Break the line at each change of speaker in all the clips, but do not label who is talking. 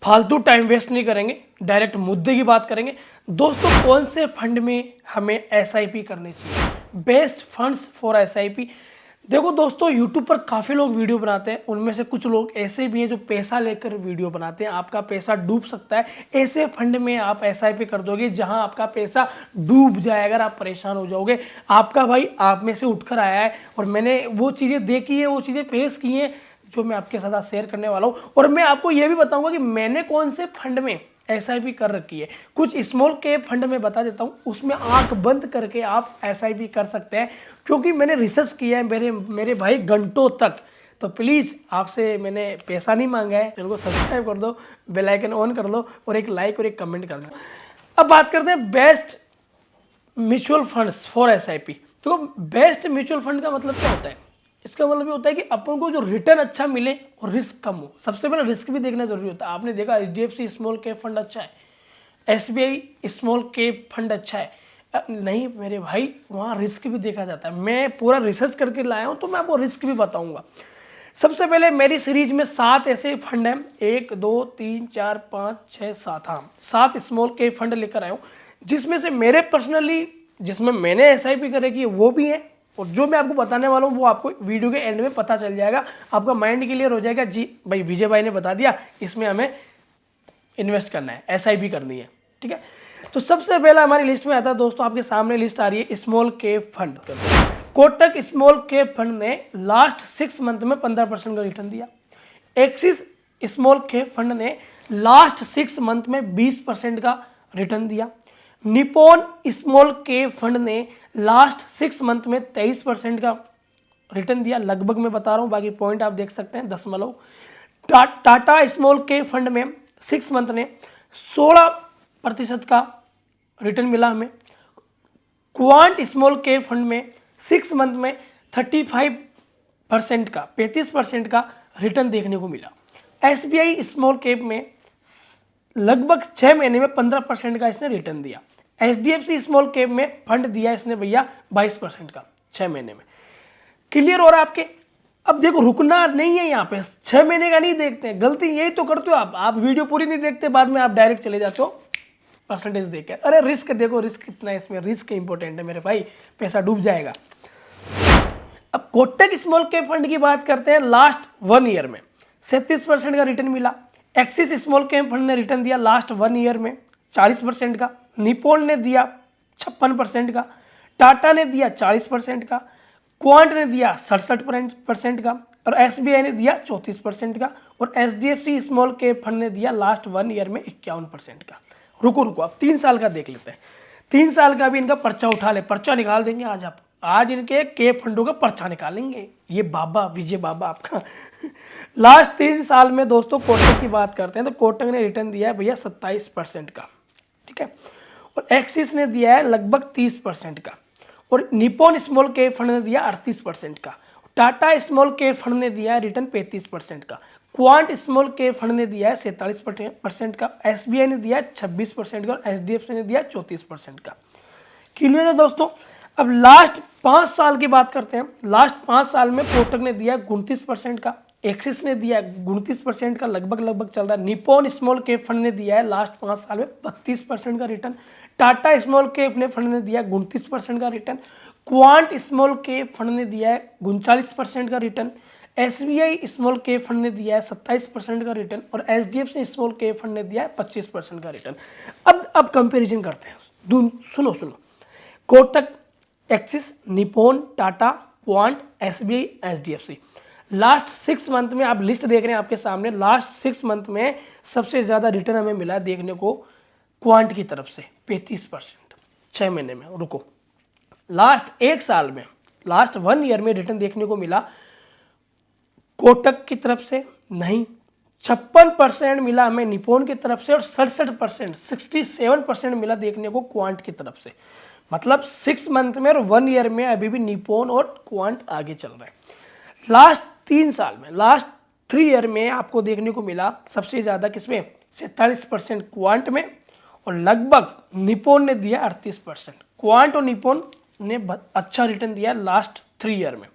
फालतू time waste नहीं करेंगे, डायरेक्ट मुद्दे की बात करेंगे। दोस्तों कौन से फंड में हमें एसआईपी करनी चाहिए, बेस्ट फंड्स फॉर एसआईपी। देखो दोस्तों यूट्यूब पर काफ़ी लोग वीडियो बनाते हैं, उनमें से कुछ लोग ऐसे भी हैं जो पैसा लेकर वीडियो बनाते हैं। आपका पैसा डूब सकता है, ऐसे फंड में आप एसआईपी कर दोगे जहां आपका पैसा डूब जाए, अगर आप परेशान हो जाओगे। आपका भाई आप में से उठकर आया है और मैंने वो चीज़ें देखी है, वो चीज़ें फेस की हैं जो मैं आपके साथ शेयर करने वाला हूँ। और मैं आपको ये भी बताऊंगा कि मैंने कौन से फंड में एसआईपी कर रखी है। कुछ स्मॉल कैप फंड में बता देता हूँ, उसमें आंख बंद करके आप एसआईपी कर सकते हैं, क्योंकि मैंने रिसर्च किया है मेरे भाई घंटों तक। तो प्लीज़ आपसे मैंने पैसा नहीं मांगा है, चैनल को सब्सक्राइब कर दो, बेल आइकन ऑन कर लो और एक लाइक और एक कमेंट कर दो। अब बात करते हैं best mutual funds for SIP. देखो बेस्ट म्यूचुअल फंड का मतलब क्या होता है, इसका मतलब ये होता है कि अपन को जो रिटर्न अच्छा मिले और रिस्क कम हो। सबसे पहले रिस्क भी देखना जरूरी होता है। आपने देखा एचडीएफसी स्मॉल कैप फंड अच्छा है, एसबीआई स्मॉल कैप फंड अच्छा है, नहीं मेरे भाई वहाँ रिस्क भी देखा जाता है। मैं पूरा रिसर्च करके लाया हूँ तो मैं आपको रिस्क भी बताऊंगा। सबसे पहले मेरी सीरीज में 7 ऐसे फंड हैं, 1 2 3 4 5 6 7, हाँ 7 स्मॉल कैप फंड लेकर आया हूँ, जिसमें से मेरे पर्सनली जिसमें मैंने एसआईपी करेगी वो भी है, और जो मैं आपको बताने वाला हूँ वो आपको वीडियो के एंड में पता चल जाएगा। आपका माइंड क्लियर हो जाएगा, जी भाई विजय भाई ने बता दिया इसमें हमें इन्वेस्ट करना है, एसआईपी करनी है, ठीक है। तो सबसे पहला हमारी लिस्ट में आता है दोस्तों, आपके सामने लिस्ट आ रही है small cap fund. Kotak small cap fund ने लास्ट 6 मंथ में 15% का रिटर्न दिया। एक्सिस स्मॉल कैप फंड ने लास्ट 6 मंथ में 20% का रिटर्न दिया। निप्पॉन स्मॉल कैप फंड ने लास्ट 6 मंथ में 23% का रिटर्न दिया। लगभग मैं बता रहा हूं, बाकी पॉइंट आप देख सकते हैं दशमलव। टाटा स्मॉल कैप फंड में 6 मंथ ने 16% का रिटर्न मिला हमें। क्वांट स्मॉल कैप फंड में 6 मंथ में 35% का 35% का रिटर्न देखने को मिला। एसबीआई स्मॉल कैप में लगभग 6 महीने में 15% का इसने रिटर्न दिया। एचडीएफसी स्मॉल कैप में फंड दिया इसने भैया 22% का 6 महीने में। क्लियर हो रहा है आपके। अब देखो रुकना नहीं है यहाँ पे, 6 महीने का नहीं देखते हैं, गलती यही तो करते हो आप वीडियो पूरी नहीं देखते, बाद में आप डायरेक्ट चले जाते हो परसेंटेज देख। अरे रिस्क देखो, रिस्क कितना है इसमें, रिस्क इंपॉर्टेंट है मेरे भाई, पैसा डूब जाएगा। अब कोटक स्मॉल कैप फंड की बात करते हैं, लास्ट 1 ईयर में 37% का रिटर्न मिला। एक्सिस स्मॉल कैप फंड ने रिटर्न दिया लास्ट 1 ईयर में 40% का। निप्पॉन ने दिया 56% का। टाटा ने दिया 40% का। क्वांट ने दिया 67% का। और एसबीआई ने दिया 34% का। और एचडीएफसी स्मॉल कैप फंड ने दिया लास्ट 1 ईयर में 51% का। रुको अब 3 साल का देख लेते हैं। 3 साल का भी इनका पर्चा उठा ले, पर्चा निकाल देंगे आज आप। आज इनके कैप फंडों का पर्चा निकालेंगे, ये बाबा विजय बाबा आपका। लास्ट 3 साल में दोस्तों कोटक की बात करते हैं तो कोटक ने रिटर्न दिया है भैया 27% का, ठीक है। और एक्सिस ने दिया है लगभग 30% का। और निप्पॉन स्मॉल कैप फंड ने दिया 38% का। टाटा स्मॉल कैप फंड ने दिया है रिटर्न 35% का। क्वांट स्मॉल कैप फंड ने दिया है 47% का। एसबीआई ने दिया है 26% का। और एचडीएफसी ने दिया 34% का। क्लियर है दोस्तों। अब लास्ट 5 साल की बात करते हैं। लास्ट 5 साल में कोटक ने दिया 29% का। एक्सिस ने दिया 29% का, लगभग चल रहा है। निप्पॉन स्मॉल कैप फंड ने दिया है लास्ट 5 साल में 32% का रिटर्न। टाटा स्मॉल कैप ने फंड ने दिया 29% का return. Quant small cap fund ने दिया है 39% का return. SBI small cap fund ने दिया है 27% का रिटर्न। और एचडीएफसी स्मॉल कैप फंड ने दिया है 25% का रिटर्न। अब कंपेरिजन करते हैं, सुनो Kotak, axis, Nippon, Tata, quant, SBI, HDFC. Last 6 month में आप लिस्ट देख रहे हैं आपके सामने। लास्ट 6 मंथ में सबसे ज्यादा रिटर्न हमें मिला देखने को क्वांट की तरफ से 35% 6 महीने में। रुको, लास्ट 1 साल में, लास्ट 1 ईयर में रिटर्न देखने को मिला कोटक की तरफ से नहीं, 56% मिला हमें निप्पॉन की तरफ से। और 67% मिला देखने को क्वांट की तरफ से। मतलब 6 मंथ में और 1 ईयर में अभी भी निप्पॉन और क्वांट आगे चल रहे हैं। लास्ट 3 साल में, लास्ट 3 ईयर में आपको देखने को मिला सबसे ज्यादा किसमें, 47% क्वांट में। और लगभग निप्पॉन ने दिया 38%। क्वांट और निप्पॉन ने अच्छा रिटर्न दिया लास्ट 3 ईयर में।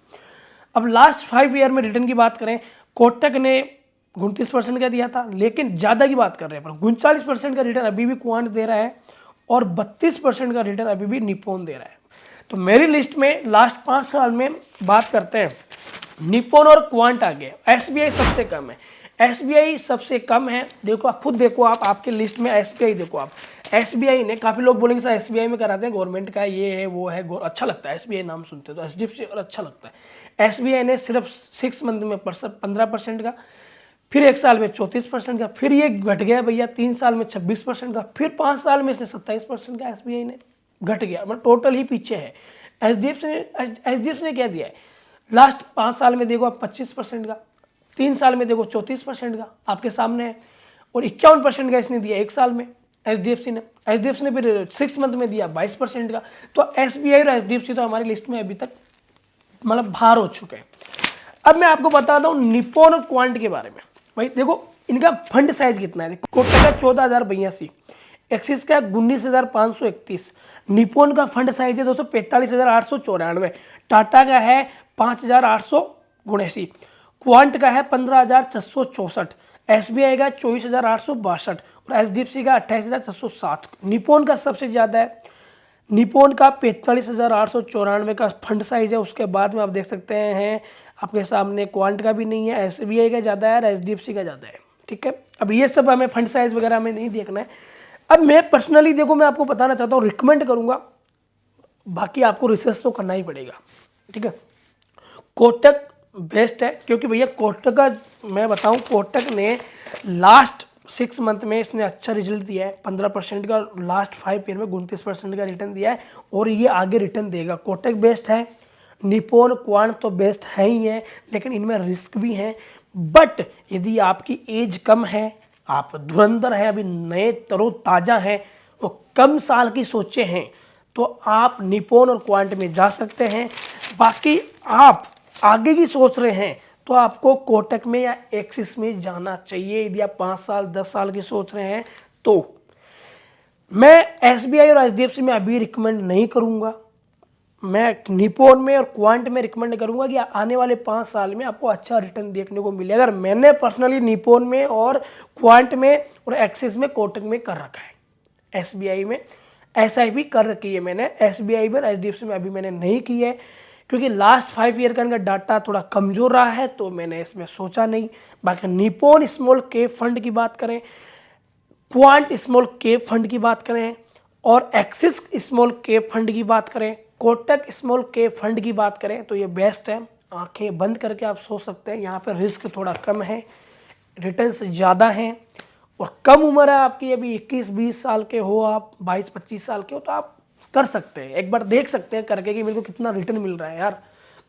अब लास्ट 5 ईयर में रिटर्न की बात करें, कोटक ने 29% का दिया था, लेकिन ज़्यादा की बात कर रहे हैं पर 39% का रिटर्न अभी भी क्वांट दे रहा है और 32% का रिटर्न अभी भी निप्पॉन दे रहा है। तो मेरी लिस्ट में लास्ट 5 साल में बात करते हैं, निप्पॉन और क्वांट आगे, एसबीआई सबसे कम है। एसबीआई सबसे कम है, देखो आप खुद देखो, आप आपके लिस्ट में एसबीआई देखो आप। एसबीआई ने, काफ़ी लोग बोलेंगे सर एसबीआई में कराते हैं, गवर्नमेंट का ये है वो है, अच्छा लगता है एसबीआई नाम सुनते तो, एचडीएफसी और अच्छा लगता है। एसबीआई ने सिर्फ 6 मंथ में 15% का, फिर 1 साल में 34% का, फिर ये घट गया भैया 3 साल में 26% का, फिर 5 साल में इसने 27% का एसबीआई ने घट गया, मतलब टोटल ही पीछे है। एचडीएफसी ने क्या दिया है लास्ट 5 साल में, देखो आप 25% का, 3 साल में देखो 34% का आपके सामने है, और 51% का इसने दिया 1 साल में एचडीएफसी ने फिर 6 मंथ में दिया 22% का। तो एसबीआई और एचडीएफसी तो हमारी लिस्ट में अभी तक मतलब बाहर हो चुके हैं। अब मैं आपको बताता हूँ निप्पॉन और क्वांट के बारे में। भाई देखो इनका फंड साइज कितना है, कोटक का 14,082, एक्सिस का 19,531, निप्पॉन का फंड साइज है 245,894, टाटा का है 5,879, क्वांट का है 15,664, एसबीआई का 24,862 और एचडीएफसी का 28,607। निप्पॉन का सबसे ज़्यादा है, निप्पॉन का 45,894 का फंड साइज है। उसके बाद में आप देख सकते हैं आपके सामने क्वांट का भी नहीं है, एसबीआई का ज़्यादा है और एचडीएफसी का ज़्यादा है। ठीक है, अब ये सब हमें फंड साइज वगैरह हमें नहीं देखना है। अब मैं पर्सनली देखो, मैं आपको बताना चाहता हूँ, रिकमेंड करूँगा, बाकी आपको रिसर्च तो करना ही पड़ेगा। ठीक है, कोटक बेस्ट है, क्योंकि भैया कोटक का मैं बताऊँ, कोटक ने लास्ट 6 मंथ में इसने अच्छा रिजल्ट दिया है, 15% का, लास्ट 5 ईयर में 29% का रिटर्न दिया है और ये आगे रिटर्न देगा। कोटक बेस्ट है, निप्पॉन क्वांट तो बेस्ट है ही है, लेकिन इनमें रिस्क भी है। बट यदि आपकी एज कम है, आप धुरंधर हैं, अभी नए तरोताज़ा हैं, तो कम साल की सोचे हैं, तो आप निप्पॉन और क्वांट में जा सकते हैं। बाकी आप आगे की सोच रहे हैं तो आपको कोटक में या एक्सिस में जाना चाहिए। यदि आप 5 साल 10 साल की सोच रहे हैं तो मैं एसबीआई और एचडीएफसी में अभी रिकमेंड नहीं करूंगा, मैं निप्पॉन में और क्वांट में रिकमेंड करूंगा कि आने वाले 5 साल में आपको अच्छा रिटर्न देखने को मिले। अगर मैंने पर्सनली निप्पॉन में और क्वांट में और एक्सिस में कोटक में कर रखा है, एसबीआई में एसआईपी कर रखी है मैंने, एसबीआई में एचडीएफसी में अभी मैंने नहीं की है, क्योंकि लास्ट 5 ईयर का इनका डाटा थोड़ा कमज़ोर रहा है, तो मैंने इसमें सोचा नहीं। बाकी निप्पॉन स्मॉल कैप फंड की बात करें, क्वांट स्मॉल कैप फंड की बात करें और एक्सिस स्मॉल कैप फंड की बात करें, कोटक स्मॉल कैप फंड की बात करें, तो ये बेस्ट है। आंखें बंद करके आप सोच सकते हैं, यहाँ पर रिस्क थोड़ा कम है, रिटर्न्स ज़्यादा हैं और कम उम्र है आपकी, अभी 21-20 साल के हो आप, 22-25 साल के हो, तो आप कर सकते हैं, एक बार देख सकते हैं करके कि मेरे को कितना रिटर्न मिल रहा है यार।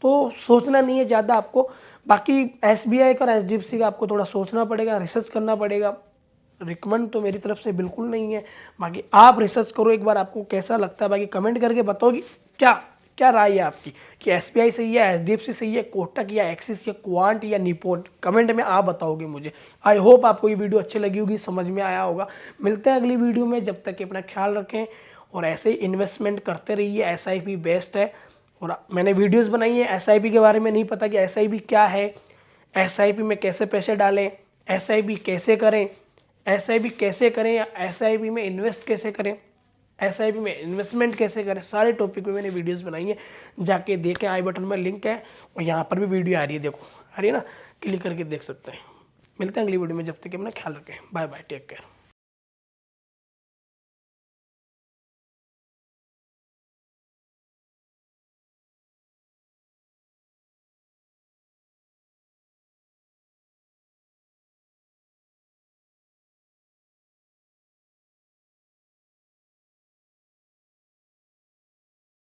तो सोचना नहीं है ज़्यादा आपको। बाकी एसबीआई का और एचडीएफसी का आपको थोड़ा सोचना पड़ेगा, रिसर्च करना पड़ेगा। रिकमेंड तो मेरी तरफ से बिल्कुल नहीं है, बाकी आप रिसर्च करो एक बार, आपको कैसा लगता है। बाकी कमेंट करके बताओ कि क्या क्या राय है आपकी, कि एसबीआई सही है, एचडीएफसी सही है, कोटक या एक्सिस या क्वांट या निप्पॉन, कमेंट में आप बताओगे मुझे। आई होप आपको ये वीडियो अच्छी लगी होगी, समझ में आया होगा। मिलते हैं अगली वीडियो में, जब तक कि अपना ख्याल रखें और ऐसे ही इन्वेस्टमेंट करते रहिए। एसआईपी बेस्ट है और मैंने वीडियोज़ बनाई है एसआईपी के बारे में, नहीं पता कि एसआईपी क्या है, एसआईपी में कैसे पैसे डालें, एसआईपी कैसे करें, एसआईपी कैसे करें या एसआईपी में इन्वेस्ट कैसे करें, एसआईपी में इन्वेस्टमेंट कैसे करें, सारे टॉपिक पे मैंने वीडियोस बनाई है, जाके देखें, आई बटन में लिंक है और यहाँ पर भी वीडियो आ रही है, देखो आ रही है ना, क्लिक करके देख सकते हैं। मिलते हैं अगली वीडियो में, जब तक अपना ख्याल रखें, बाय बाय, टेक केयर।